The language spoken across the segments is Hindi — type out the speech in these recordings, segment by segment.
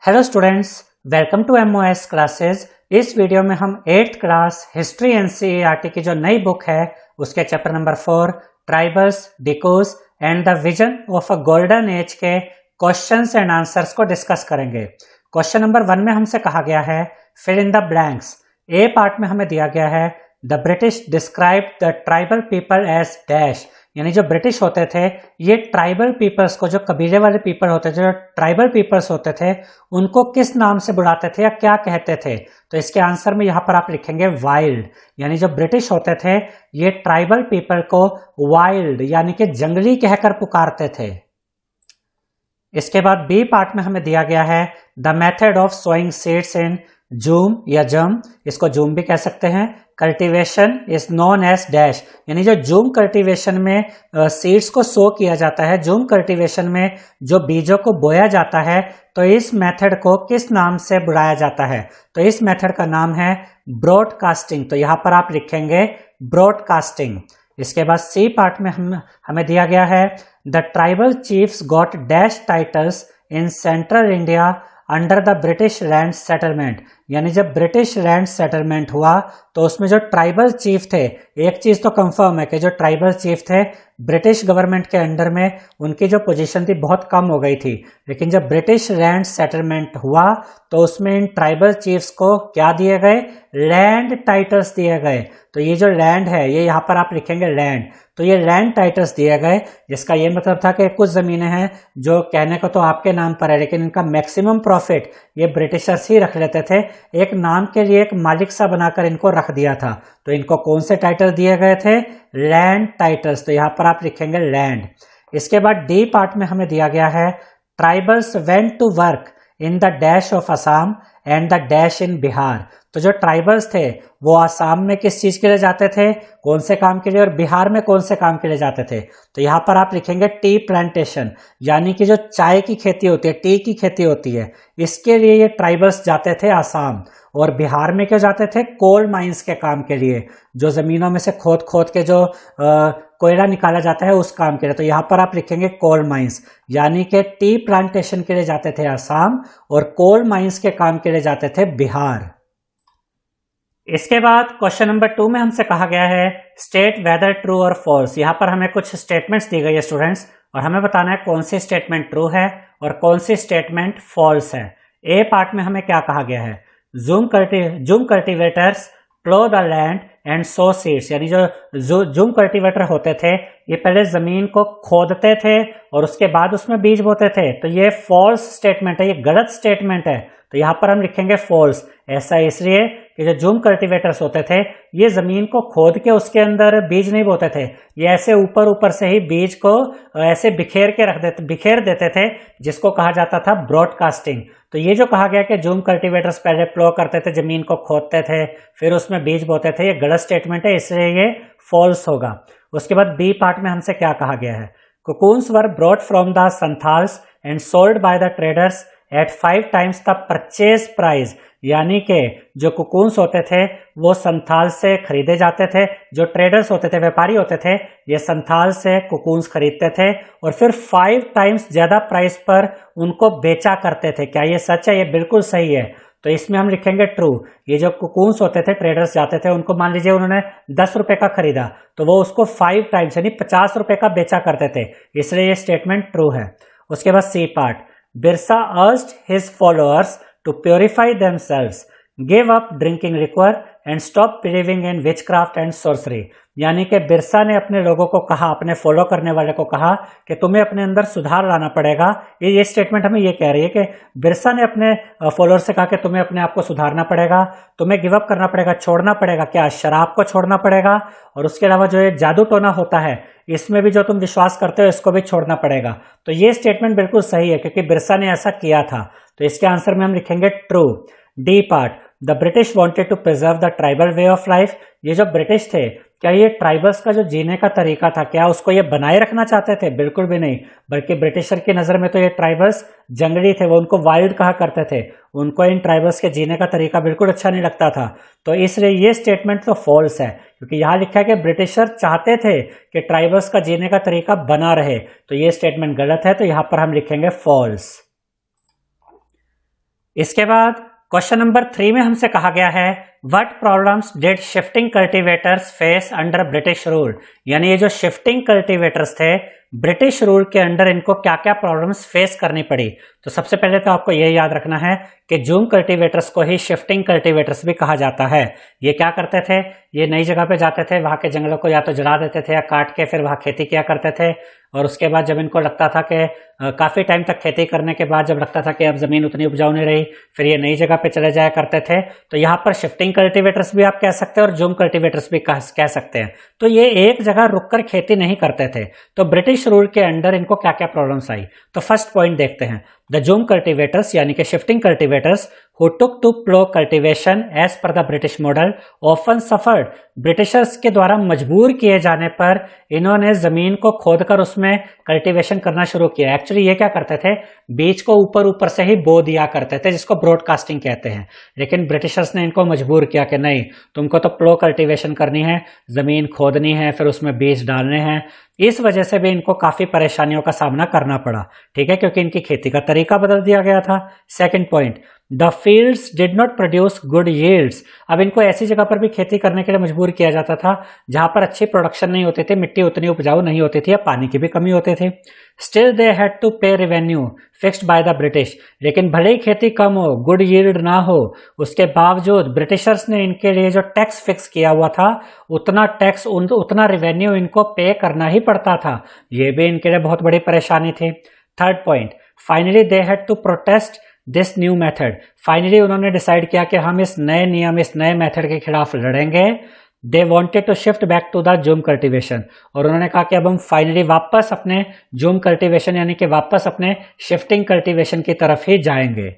Hello students, welcome to MOS classes. इस वीडियो में हम 8th क्लास हिस्ट्री एनसीईआरटी की जो नई बुक है उसके chapter number 4 tribals, dikus and the vision of a golden age के क्वेश्चंस एंड आंसर्स को डिस्कस करेंगे। क्वेश्चन नंबर 1 में हमसे कहा गया है fill in the blanks. A part में हमें दिया गया है the British describe the tribal people as dash, यानी जो ब्रिटिश होते थे ये ट्राइबल पीपल्स को, जो कबीले वाले पीपल होते थे, जो ट्राइबल पीपल्स होते थे, उनको किस नाम से बुलाते थे या क्या कहते थे। तो इसके आंसर में यहां पर आप लिखेंगे वाइल्ड, यानी जो ब्रिटिश होते थे ये ट्राइबल पीपल को वाइल्ड यानी कि जंगली कहकर पुकारते थे। इसके बाद बी पार्ट में हमें दिया गया है the method of sowing seeds in jhum या जम, इसको जूम भी कह सकते हैं। Cultivation is known as dash, यानी जो जूम कल्टीवेशन में सीड्स को सो किया जाता है, जूम कल्टीवेशन में जो बीजों को बोया जाता है, तो इस मेथड को किस नाम से बुलाया जाता है। तो इस मेथड का नाम है ब्रॉडकास्टिंग। तो यहां पर आप लिखेंगे ब्रॉडकास्टिंग। इसके बाद सी पार्ट में हमें दिया गया है the tribal chiefs got dash titles in central India under the British land settlement, यानी जब ब्रिटिश लैंड सेटलमेंट हुआ तो उसमें जो ट्राइबल चीफ थे, एक चीज तो कंफर्म है कि जो ट्राइबल चीफ थे ब्रिटिश गवर्नमेंट के अंडर में उनकी जो पोजीशन थी बहुत कम हो गई थी, लेकिन जब ब्रिटिश लैंड सेटलमेंट हुआ तो उसमें इन ट्राइबल चीफ्स को क्या दिए गए, लैंड टाइटल्स दिए गए। तो ये जो लैंड है ये यहाँ पर आप लिखेंगे लैंड, तो ये लैंड टाइटल्स दिए गए, जिसका ये मतलब था कि कुछ जमीनें हैं जो कहने को तो आपके नाम पर है लेकिन इनका मैक्सिमम प्रॉफिट ये ब्रिटिशर्स ही रख लेते थे, एक नाम के लिए एक मालिक सा बनाकर इनको रख दिया था। तो इनको कौन से टाइटल दिए गए थे, लैंड टाइटल्स, तो यहाँ पर आप लिखेंगे लैंड। इसके बाद डी पार्ट में हमें दिया गया है tribals went to work in the dash of Assam and the dash in Bihar. तो जो ट्राइबल्स थे वो आसाम में किस चीज के लिए जाते थे, कौन से काम के लिए, और बिहार में कौन से काम के लिए जाते थे। तो यहाँ पर आप लिखेंगे टी प्लांटेशन, यानी कि जो चाय की खेती होती है, टी की खेती होती है, इसके लिए ये ट्राइबल्स जाते थे आसाम। और बिहार में क्यों जाते थे, कोल माइंस के काम के लिए, जो जमीनों में से खोद खोद के जो कोयला निकाला जाता है उस काम के लिए। तो यहाँ पर आप लिखेंगे कोल माइंस, यानी कि टी प्लांटेशन के लिए जाते थे आसाम और कोल माइंस के काम के लिए जाते थे बिहार। इसके बाद क्वेश्चन नंबर 2 में हमसे कहा गया है स्टेट वेदर ट्रू और फॉल्स। यहाँ पर हमें कुछ स्टेटमेंट्स दी गई है स्टूडेंट्स, और हमें बताना है कौन सी स्टेटमेंट ट्रू है और कौन सी स्टेटमेंट फॉल्स है। ए पार्ट में हमें क्या कहा गया है, jhum cultivators plough the land and sow seeds, यानी जो जूम कल्टीवेटर होते थे ये पहले जमीन को खोदते थे और उसके बाद उसमें बीज बोते थे। तो ये फॉल्स स्टेटमेंट है, ये गलत स्टेटमेंट है। तो यहाँ पर हम लिखेंगे फॉल्स। ऐसा इसलिए कि जो जूम कल्टीवेटर्स होते थे ये जमीन को खोद के उसके अंदर बीज नहीं बोते थे, ये ऐसे ऊपर ऊपर से ही बीज को ऐसे बिखेर देते थे, जिसको कहा जाता था ब्रॉडकास्टिंग। तो ये जो कहा गया कि जूम कल्टीवेटर्स पहले प्लो करते थे, जमीन को खोदते थे, फिर उसमें बीज बोते थे, ये गलत स्टेटमेंट है, इसलिए ये फॉल्स होगा। उसके बाद बी पार्ट में हमसे क्या कहा गया है, cocoons were brought from the Santhals and sold by the traders at 5 times the purchase price, यानी कि जो कुकून्स होते थे वो संथाल से खरीदे जाते थे, जो ट्रेडर्स होते थे, व्यापारी होते थे, ये संथाल से कुकून्स खरीदते थे और फिर 5 टाइम्स ज्यादा प्राइस पर उनको बेचा करते थे। क्या ये सच है, ये बिल्कुल सही है। तो इसमें हम लिखेंगे ट्रू। ये जो कुकून्स होते थे, ट्रेडर्स जाते थे, उनको मान लीजिए उन्होंने 10 रुपए का खरीदा तो वो उसको 5 टाइम्स यानी 50 रुपए का बेचा करते थे, इसलिए ये स्टेटमेंट ट्रू है। उसके बाद C part, Birsa urged his followers to purify themselves, give up drinking liquor and stop believing in witchcraft and sorcery, यानी कि बिरसा ने अपने लोगों को कहा, अपने फॉलो करने वाले को कहा कि तुम्हें अपने अंदर सुधार लाना पड़ेगा। ये स्टेटमेंट हमें ये कह रही है कि बिरसा ने अपने फॉलोअर से कहा कि तुम्हें अपने आप को सुधारना पड़ेगा, तुम्हें गिव अप करना पड़ेगा, छोड़ना पड़ेगा, क्या शराब को छोड़ना पड़ेगा, और उसके अलावा जो ये जादू टोना होता है इसमें भी जो तुम विश्वास करते हो इसको भी छोड़ना पड़ेगा। तो ये स्टेटमेंट बिल्कुल सही है क्योंकि बिरसा ने ऐसा किया था। तो इसके आंसर में हम लिखेंगे true. D part, the British wanted to preserve the tribal way of life, ये जो ब्रिटिश थे क्या ये ट्राइबल्स का जो जीने का तरीका था क्या उसको ये बनाए रखना चाहते थे, बिल्कुल भी नहीं, बल्कि ब्रिटिशर की नजर में तो ये ट्राइबल्स जंगली थे, वो उनको वाइल्ड कहा करते थे, उनको इन ट्राइबल्स के जीने का तरीका बिल्कुल अच्छा नहीं लगता था। तो इसलिए ये स्टेटमेंट तो फॉल्स है क्योंकि यहाँ लिखा है कि ब्रिटिशर चाहते थे कि ट्राइबल्स का जीने का तरीका बना रहे, तो ये स्टेटमेंट गलत है, तो यहाँ पर हम लिखेंगे फॉल्स। इसके बाद क्वेश्चन नंबर 3 में हमसे कहा गया है what problems did shifting cultivators face under British rule, यानी ये जो शिफ्टिंग कल्टीवेटर्स थे ब्रिटिश रूल के अंडर इनको क्या क्या प्रॉब्लम्स फेस करनी पड़ी। तो सबसे पहले तो आपको ये याद रखना है कि जूम कल्टीवेटर्स को ही शिफ्टिंग कल्टीवेटर्स भी कहा जाता है। ये क्या करते थे, ये नई जगह पे जाते थे, वहां के जंगलों को या तो जला देते थे या काट के फिर वहां खेती किया करते थे, और उसके बाद जब इनको लगता था कि काफी टाइम तक खेती करने के बाद जब लगता था कि अब जमीन उतनी उपजाऊ नहीं रही, फिर ये नई जगह पे चले जाया करते थे। तो यहाँ पर शिफ्टिंग कल्टीवेटर्स भी आप कह सकते हैं और जूम कल्टीवेटर्स भी कह सकते हैं। तो ये एक जगह रुककर खेती नहीं करते थे। तो ब्रिटिश रूल के अंडर इनको क्या क्या प्रॉब्लम्स आई, तो फर्स्ट पॉइंट देखते हैं। द जूम कल्टीवेटर्स यानी कि shifting cultivators who took to plow cultivation as per the British model often suffered। Britishers के द्वारा मजबूर किए जाने पर इन्होंने जमीन को खोदकर उसमें कल्टीवेशन करना शुरू किया। एक्चुअली ये क्या करते थे, बीज को ऊपर ऊपर से ही बो दिया करते थे, जिसको ब्रॉडकास्टिंग कहते हैं। लेकिन ब्रिटिशर्स ने इनको मजबूर किया कि नहीं, तुमको तो प्लो कल्टीवेशन करनी है, जमीन खोदनी है, फिर उसमें बीज डालने हैं। इस वजह से भी इनको काफी परेशानियों का सामना करना पड़ा, ठीक है, क्योंकि इनकी खेती का तरीका बदल दिया गया था। Second point, the fields did not produce good yields. अब इनको ऐसी जगह पर भी खेती करने के लिए मजबूर किया जाता था जहां पर अच्छी प्रोडक्शन नहीं होती थी, मिट्टी उतनी उपजाऊ नहीं होती थी या पानी की भी कमी होती थी। स्टिल दे हैड टू पे revenue fixed by the British. लेकिन भले ही खेती कम हो, गुड यील्ड ना हो, उसके बावजूद ब्रिटिशर्स ने इनके लिए जो टैक्स फिक्स किया हुआ था उतना टैक्स, उतना रेवेन्यू इनको पे करना ही पड़ता था। ये भी इनके लिए बहुत बड़ी परेशानी थी। Third point, finally they had to protest this new method. Finally उन्होंने डिसाइड किया कि हम इस नए नियम, इस नए मेथड के खिलाफ लड़ेंगे। They wanted to shift back to the jhum cultivation. और उन्होंने कहा कि अब हम फाइनली वापस अपने जूम कल्टीवेशन यानी कि वापस अपने शिफ्टिंग कल्टीवेशन की तरफ ही जाएंगे।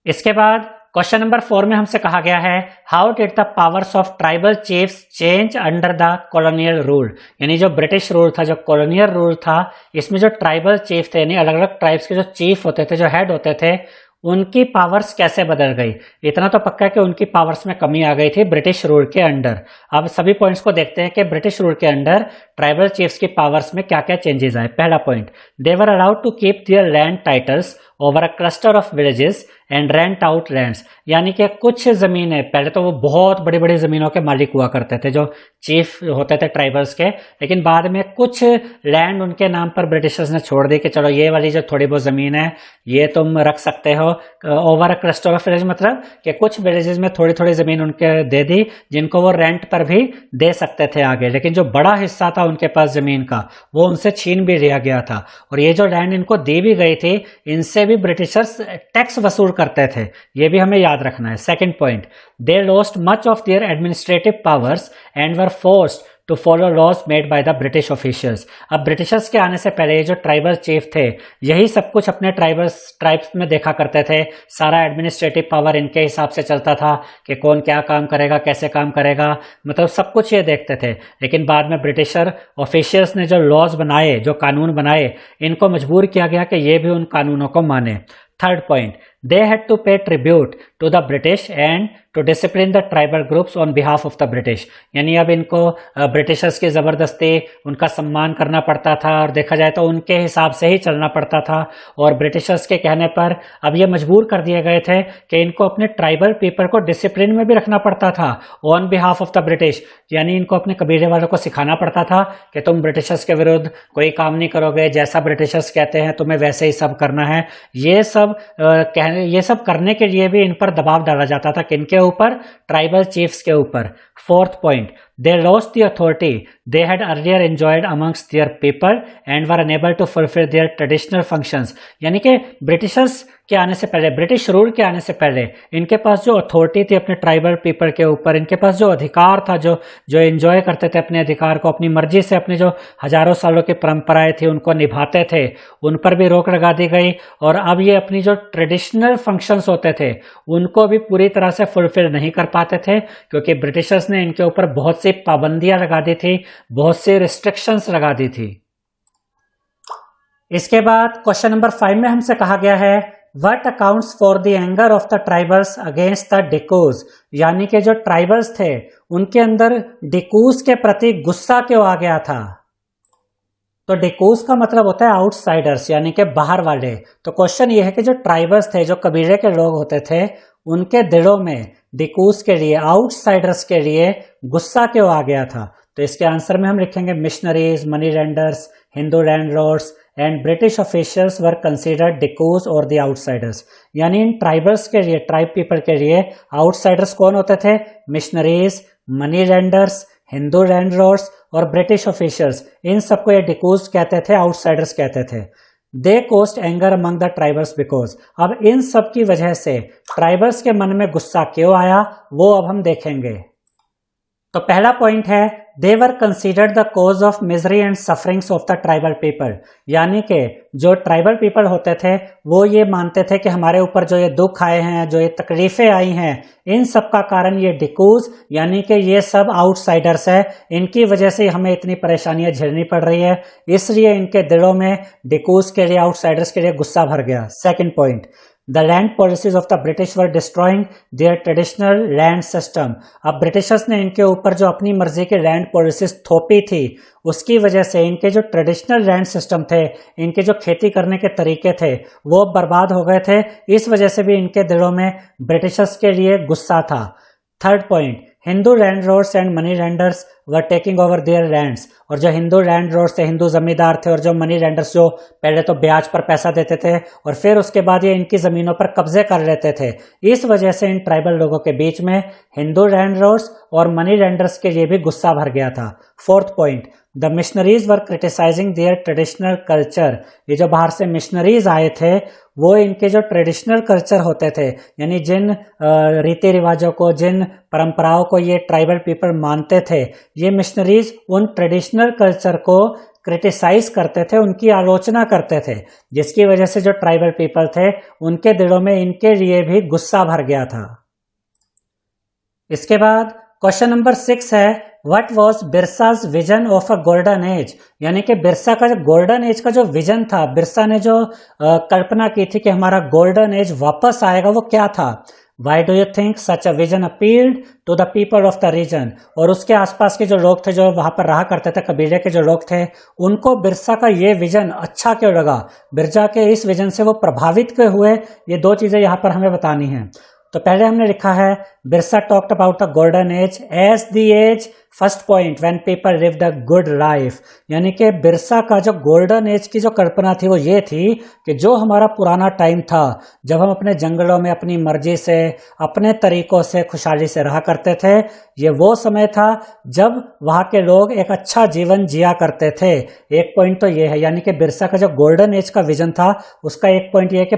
इसके बाद क्वेश्चन नंबर 4 में हमसे कहा गया है how did the powers of tribal chiefs change under the colonial rule. यानी जो ब्रिटिश रूल था, जो कॉलोनियल रूल था, इसमें जो ट्राइबल चीफ थे, यानी अलग अलग ट्राइब्स के जो चीफ होते थे, जो हेड होते थे, उनकी पावर्स कैसे बदल गई। इतना तो पक्का है कि उनकी पावर्स में कमी आ गई थी ब्रिटिश रूल के अंडर। अब सभी पॉइंट्स को देखते हैं कि ब्रिटिश रूल के अंडर ट्राइबल चीफ्स की पावर्स में क्या क्या चेंजेस आए। पहला point, they were allowed to keep their land titles over a cluster of villages and rent out lands. यानी कि कुछ जमीनें, पहले तो वो बहुत बड़ी बड़ी जमीनों के मालिक हुआ करते थे जो चीफ होते थे ट्राइबल्स के, लेकिन बाद में कुछ लैंड उनके नाम पर ब्रिटिशर्स ने छोड़ दी कि चलो ये वाली जो थोड़ी बहुत जमीन है ये तुम रख सकते हो। Over a cluster of village मतलब कि कुछ विलेजेस में थोड़ी थोड़ी जमीन उनके दे दी जिनको वो रेंट पर भी दे सकते थे आगे, लेकिन जो बड़ा हिस्सा था उनके पास जमीन का वो उनसे छीन भी लिया गया था। और ये जो लैंड इनको दी भी गई थी, इनसे भी ब्रिटिशर्स टैक्स वसूल करते थे, ये भी हमें याद रखना है। Second point, they lost much of their administrative powers and were forced to follow laws made by the British officials. अब ब्रिटिशर्स के आने से पहले ये जो ट्राइबल चीफ थे यही सब कुछ अपने ट्राइब्स में देखा करते थे। सारा एडमिनिस्ट्रेटिव पावर इनके हिसाब से चलता था कि कौन क्या काम करेगा, कैसे काम करेगा, मतलब सब कुछ ये देखते थे। लेकिन बाद में ब्रिटिशर ऑफिशियल्स ने जो लॉज बनाए, जो कानून बनाए, इनको मजबूर किया गया कि ये भी उन कानूनों को माने। Third point, they had to pay tribute to the British and to discipline the tribal groups on behalf of the British। यानी अब इनको ब्रिटिशर्स की ज़बरदस्ती उनका सम्मान करना पड़ता था और देखा जाए तो उनके हिसाब से ही चलना पड़ता था। और ब्रिटिशर्स के कहने पर अब ये मजबूर कर दिए गए थे कि इनको अपने ट्राइबल पीपल को डिसिप्लिन में भी रखना पड़ता था on behalf of the British. यानी इनको अपने कबीले वालों को सिखाना पड़ता था कि तुम ब्रिटिशर्स के विरुद्ध कोई काम नहीं करोगे, जैसा ब्रिटिशर्स कहते हैं तुम्हें वैसे ही सब करना है। ये सब करने के लिए भी इन पर दबाव डाला जाता था, किनके ऊपर, ट्राइबल चीफ्स के ऊपर। Fourth point, they lost the authority they had earlier enjoyed amongst their people and were unable to fulfil their traditional functions. यानी कि ब्रिटिशर्स के आने से पहले, ब्रिटिश रूल के आने से पहले इनके पास जो अथॉरिटी थी अपने ट्राइबल पीपल के ऊपर, इनके पास जो अधिकार था, जो एंजॉय करते थे अपने अधिकार को, अपनी मर्जी से अपने जो हजारों सालों की परंपराएं थी उनको निभाते थे, उन पर भी रोक लगा दी गई। और अब ये अपनी जो ट्रेडिशनल फंक्शंस होते थे उनको भी पूरी तरह से फुलफिल नहीं कर पाते थे, क्योंकि ब्रिटिशर्स ने इनके ऊपर बहुत सी पाबंदियां लगा दी थी, बहुत सी रिस्ट्रिक्शंस लगा दी थी। इसके बाद क्वेश्चन नंबर 5 में हमसे कहा गया है What accounts for the anger of the tribals against the Decus। यानी कि जो ट्राइबल्स थे उनके अंदर डिकूस के प्रति गुस्सा क्यों आ गया था। तो डिकूज का मतलब होता है आउटसाइडर्स, यानी कि बाहर वाले। तो क्वेश्चन ये है कि जो ट्राइबल्स थे, जो कबीले के लोग होते थे, उनके दिलों में डिकूज के लिए, आउटसाइडर्स के लिए गुस्सा क्यों आ गया था? तो इसके आंसर में हम लिखेंगे missionaries, moneylenders, Hindu landlords and British officials were considered dikus और द आउटसाइडर्स। यानी इन ट्राइबल्स के लिए, ट्राइब पीपल के लिए आउटसाइडर्स कौन होते थे? Missionaries, moneylenders, Hindu landlords और ब्रिटिश ऑफिशियल्स। इन सबको ये डिकूज कहते थे, आउटसाइडर्स कहते थे। They caused anger among the tribals because. अब इन सब की वजह से ट्राइबल्स के मन में गुस्सा क्यों आया, वो अब हम देखेंगे। तो पहला पॉइंट है, they were considered the cause of misery and sufferings of the tribal people. यानी कि जो ट्राइबल पीपल होते थे वो ये मानते थे कि हमारे ऊपर जो ये दुख आए हैं, जो ये तकलीफें आई हैं, इन सब का कारण ये डिकूज, यानी कि ये सब आउटसाइडर्स है, इनकी वजह से हमें इतनी परेशानियां झेलनी पड़ रही है, इसलिए इनके दिलों में डिकूज के लिए, आउटसाइडर्स के लिए गुस्सा भर गया। Second point, The land policies of the British were destroying their traditional land system। अब ब्रिटिशर्स ने इनके ऊपर जो अपनी मर्जी के लैंड पॉलिसीज थोपी थी, उसकी वजह से इनके जो ट्रेडिशनल लैंड सिस्टम थे, इनके जो खेती करने के तरीके थे, वो बर्बाद हो गए थे। इस वजह से भी इनके दिलों में ब्रिटिशर्स के लिए गुस्सा था। Third point, Hindu landlords and money landers were taking over there lands. और जो हिंदू लैंडलॉर्ड्स थे, हिंदू जमींदार थे, और जो मनी लैंडर्स जो पहले तो ब्याज पर पैसा देते थे और फिर उसके बाद ये इनकी जमीनों पर कब्जे कर लेते थे, इस वजह से इन ट्राइबल लोगों के बीच में हिंदू लैंडलॉर्ड्स और मनी लैंडर्स के लिए भी गुस्सा भर गया था। Fourth point, the missionaries were criticising their traditional culture. ये जो बाहर से मिशनरीज आए थे, वो इनके जो ट्रेडिशनल कल्चर होते थे, यानी जिन रीति रिवाजों को, जिन परंपराओं को ये ट्राइबल पीपल मानते थे, ये मिशनरीज उन ट्रेडिशनल कल्चर को क्रिटिसाइज करते थे, उनकी आलोचना करते थे, जिसकी वजह से जो ट्राइबल पीपल थे उनके दिलों में इनके लिए भी गुस्सा भर गया था। इसके बाद क्वेश्चन नंबर 6 है, what was Birsa's vision of a golden age. यानी कि बिरसा का जो गोल्डन एज का जो विजन था, बिरसा ने जो कल्पना की थी कि हमारा गोल्डन एज वापस आएगा, वो क्या था? Why do you think such a vision appealed to the people of the region? और उसके आसपास के जो लोग थे, जो वहां पर रहा करते थे, कबीले के जो लोग थे, उनको बिरसा का ये विजन अच्छा क्यों लगा? बिरसा के इस विजन से वो प्रभावित क्यों हुए? ये दो चीजें यहाँ पर हमें बतानी हैं। तो पहले हमने लिखा है, Birsa talked about the golden age as the age, first point, when people lived a good life. यानी कि बिरसा का जो गोल्डन एज की जो कल्पना थी वो ये थी कि जो हमारा पुराना टाइम था, जब हम अपने जंगलों में अपनी मर्जी से, अपने तरीकों से खुशहाली से रहा करते थे, ये वो समय था जब वहाँ के लोग एक अच्छा जीवन जिया करते थे। एक पॉइंट तो ये है, यानी कि बिरसा का जो गोल्डन एज का विजन था, उसका एक पॉइंट ये है कि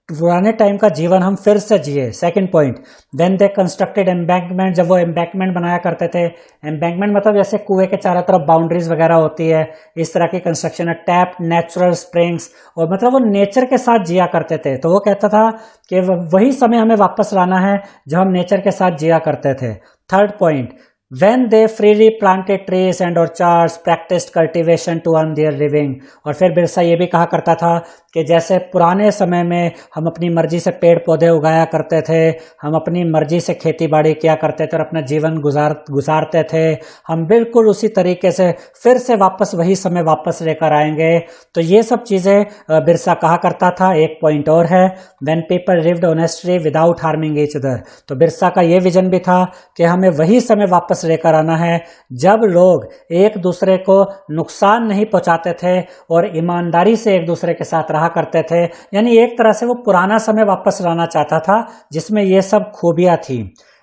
पुराने टाइम का जीवन हम फिर से जिए। Second point, then they constructed embankment. जब वो एम्बैंकमेंट बनाया करते थे, एम्बैंकमेंट मतलब जैसे कुएं के चारों तरफ बाउंड्रीज वगैरह होती है, इस तरह की कंस्ट्रक्शन है। टैप नेचुरल स्प्रिंग्स, और मतलब वो नेचर के साथ जिया करते थे। तो वो कहता था कि वही समय हमें वापस लाना है जब हम नेचर के साथ जिया करते थे। Third point, when they freely planted trees and orchards, practiced cultivation to earn their living। और फिर बिरसा ये भी कहा करता था कि जैसे पुराने समय में हम अपनी मर्जी से पेड़ पौधे उगाया करते थे, हम अपनी मर्जी से खेती बाड़ी किया करते थे और अपना जीवन गुजारते थे, हम बिल्कुल उसी तरीके से फिर से वापस वही समय वापस लेकर आएंगे। तो ये सब चीज़ें बिरसा कहा करता था। एक पॉइंट और है, when people lived honestly without harming each other। तो बिरसा का ये विजन भी था कि हमें वही समय वापस लेकर आना है जब लोग एक दूसरे को नुकसान नहीं पहुंचाते थे और ईमानदारी से एक दूसरे के साथ रहा करते थे। यानी एक तरह से वो पुराना समय वापस लाना चाहता था जिसमें ये सब खूबियां थी।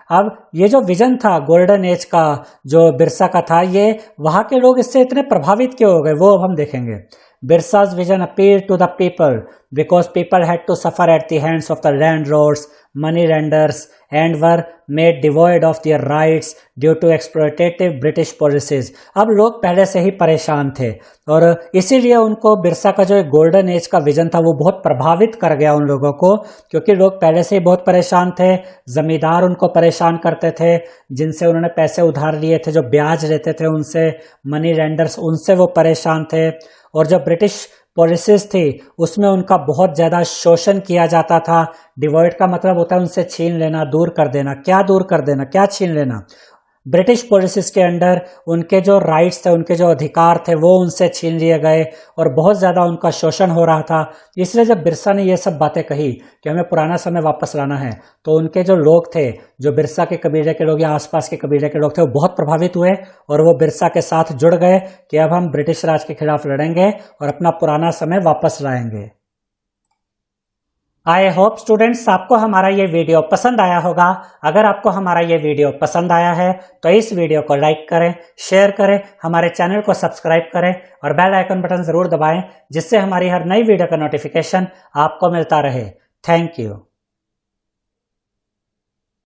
अब ये जो विजन था गोल्डन एज का, जो बिरसा का था, ये वहां के लोग इससे इतने प्रभावित क्यों हो गए, वो अब हम देखेंगे। Birsa's vision appealed to the people because people had to suffer at the hands of the landlords, money lenders, and were made devoid of their rights due to exploitative British policies। अब लोग पहले से ही परेशान थे और इसीलिए उनको बिरसा का जो गोल्डन एज का विजन था वो बहुत प्रभावित कर गया उन लोगों को, क्योंकि लोग पहले से ही बहुत परेशान थे। जमींदार उनको परेशान करते थे, जिनसे उन्होंने पैसे उधार लिए थे, जो ब्याज लेते थे उनसे, मनी लेंडर्स, उनसे वो परेशान थे। और जो ब्रिटिश पॉलिसीज थी उसमें उनका बहुत ज़्यादा शोषण किया जाता था। डिवॉइड का मतलब होता है उनसे छीन लेना, दूर कर देना। क्या दूर कर देना, क्या छीन लेना? ब्रिटिश पॉलिसीज के अंडर उनके जो राइट्स थे, उनके जो अधिकार थे वो उनसे छीन लिए गए और बहुत ज़्यादा उनका शोषण हो रहा था। इसलिए जब बिरसा ने ये सब बातें कही कि हमें पुराना समय वापस लाना है, तो उनके जो लोग थे, जो बिरसा के कबीले के लोग या आसपास के कबीले के लोग थे, वो बहुत प्रभावित हुए और वो बिरसा के साथ जुड़ गए कि अब हम ब्रिटिश राज के खिलाफ लड़ेंगे और अपना पुराना समय वापस लाएंगे। आई होप स्टूडेंट्स आपको हमारा ये वीडियो पसंद आया होगा। अगर आपको हमारा ये वीडियो पसंद आया है तो इस वीडियो को लाइक करें, शेयर करें, हमारे चैनल को सब्सक्राइब करें और बेल आइकन बटन जरूर दबाएं, जिससे हमारी हर नई वीडियो का नोटिफिकेशन आपको मिलता रहे। Thank you.